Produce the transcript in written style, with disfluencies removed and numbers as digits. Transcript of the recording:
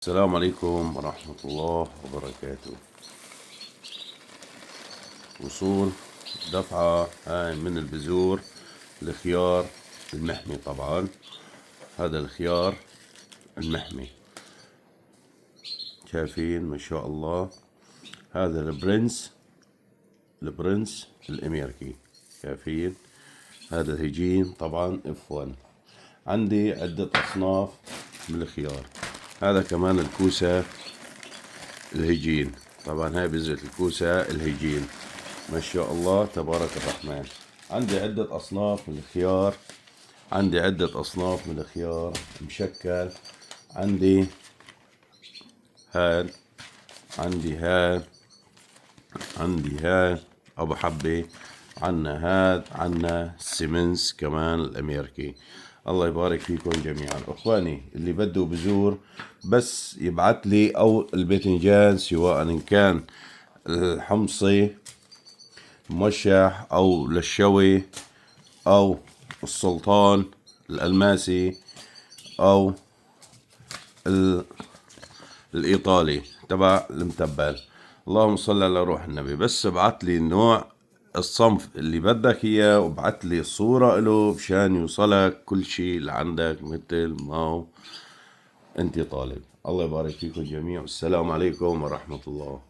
السلام عليكم ورحمة الله وبركاته. وصول دفعة هاي من البذور الخيار المحمي. طبعا هذا الخيار المحمي، شايفين ما شاء الله. هذا البرنس الامريكي، شايفين. هذا الهجين طبعا F1. عندي عدة اصناف من الخيار. هذا كمان الكوسة الهجين، طبعا هاي بذرة الكوسة الهجين ما شاء الله تبارك الرحمن. عندي عدة أصناف من الخيار، مشكل. عندي هاد، عندي هاد أبو حبة، عنا سيمنز كمان الأمريكي. الله يبارك فيكم جميعا. اخواني اللي بده بذور بس يبعت لي، او الباذنجان سواء ان كان الحمصي موشح او للشوي او السلطان الالماسي او الايطالي تبع المتبل. اللهم صل على روح النبي. بس ابعت لي النوع الصنف اللي بدك اياه، وابعت لي الصورة له مشان يوصلك كل شيء لعندك مثل ما انت طالب. الله يبارك فيكم جميعا. السلام عليكم ورحمة الله.